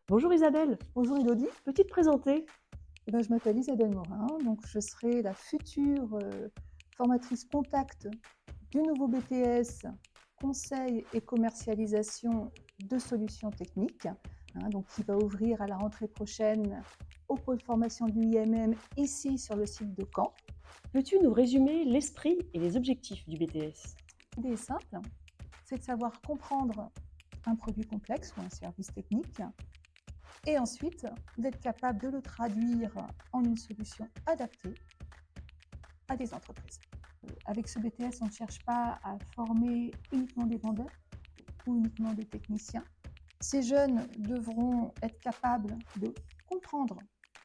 Bonjour Isabelle, Bonjour Elodie. peux-tu te présenter? Je m'appelle Isabelle Morin, donc je serai la future formatrice contact du nouveau BTS Conseil et commercialisation de solutions techniques, donc qui va ouvrir à la rentrée prochaine au pôle formation du IMM ici sur le site de Caen. Peux-tu nous résumer l'esprit et les objectifs du BTS? L'idée est simple, c'est de savoir comprendre un produit complexe ou un service technique et ensuite d'être capable de le traduire en une solution adaptée à des entreprises. Avec ce BTS, on ne cherche pas à former uniquement des vendeurs ou uniquement des techniciens. Ces jeunes devront être capables de comprendre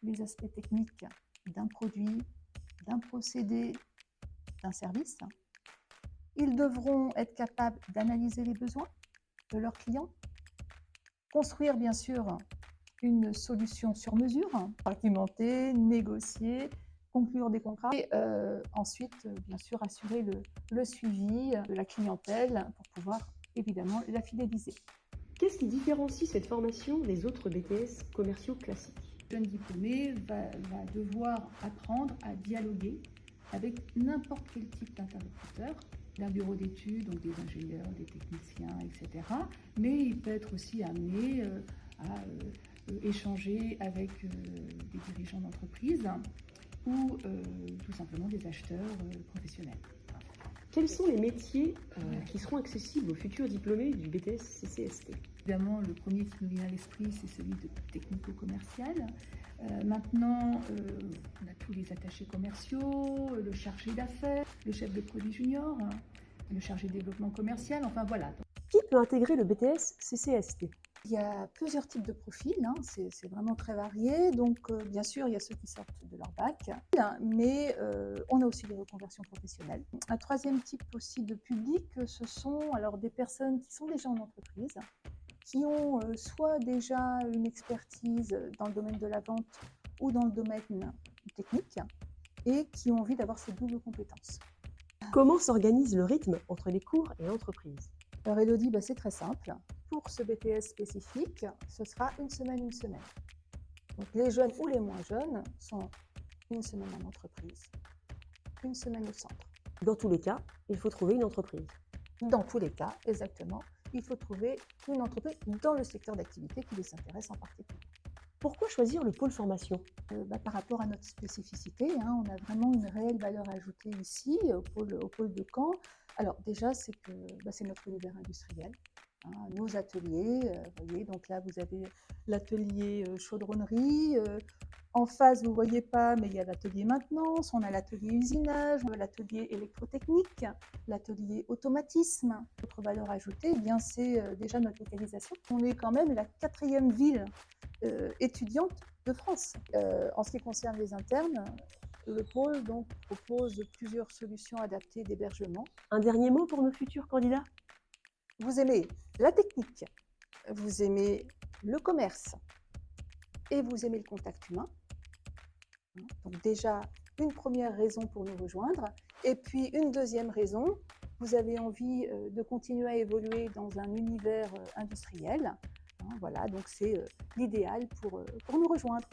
les aspects techniques d'un produit, d'un procédé, d'un service. Ils devront être capables d'analyser les besoins de leurs clients, construire bien sûr une solution sur mesure, argumenter, négocier, conclure des contrats et ensuite, bien sûr, assurer le suivi de la clientèle pour pouvoir évidemment la fidéliser. Qu'est-ce qui différencie cette formation des autres BTS commerciaux classiques? Le jeune diplômé va devoir apprendre à dialoguer avec n'importe quel type d'interlocuteur, d'un bureau d'études, donc des ingénieurs, des techniciens, etc. Mais il peut être aussi amené à échanger avec des dirigeants d'entreprise ou tout simplement des acheteurs professionnels. Quels sont les métiers qui seront accessibles aux futurs diplômés du BTS CCST? Évidemment, le premier qui nous vient à l'esprit, c'est celui de technico-commercial. Maintenant, on a tous les attachés commerciaux, le chargé d'affaires, le chef de produit junior, le chargé de développement commercial, enfin voilà. Qui peut intégrer le BTS CCST? Il y a plusieurs types de profils, c'est vraiment très varié. Donc, bien sûr, il y a ceux qui sortent de leur bac, mais on a aussi des reconversions professionnelles. Un troisième type aussi de public, ce sont alors des personnes qui sont déjà en entreprise, qui ont soit déjà une expertise dans le domaine de la vente ou dans le domaine technique et qui ont envie d'avoir ces doubles compétences. Comment s'organise le rythme entre les cours et l'entreprise? Alors Elodie, c'est très simple. Pour ce BTS spécifique, ce sera une semaine, une semaine. Donc les jeunes ou les moins jeunes sont une semaine en entreprise, une semaine au centre. Dans tous les cas, il faut trouver une entreprise. Dans tous les cas, exactement, il faut trouver une entreprise dans le secteur d'activité qui les intéresse en particulier. Pourquoi choisir le pôle formation? Par rapport à notre spécificité, on a vraiment une réelle valeur ajoutée ici, au pôle de Caen. Alors déjà, c'est que c'est notre univers industriel. Nos ateliers, vous voyez, donc là vous avez l'atelier chaudronnerie, en face vous ne voyez pas, mais il y a l'atelier maintenance, on a l'atelier usinage, l'atelier électrotechnique, l'atelier automatisme. Notre valeur ajoutée, c'est déjà notre localisation. On est quand même la 4e ville étudiante de France. En ce qui concerne les internes, le pôle donc propose plusieurs solutions adaptées d'hébergement. Un dernier mot pour nos futurs candidats? Vous aimez la technique, vous aimez le commerce et vous aimez le contact humain. Donc déjà, une première raison pour nous rejoindre. Et puis une deuxième raison, vous avez envie de continuer à évoluer dans un univers industriel. Voilà, donc c'est l'idéal pour nous rejoindre.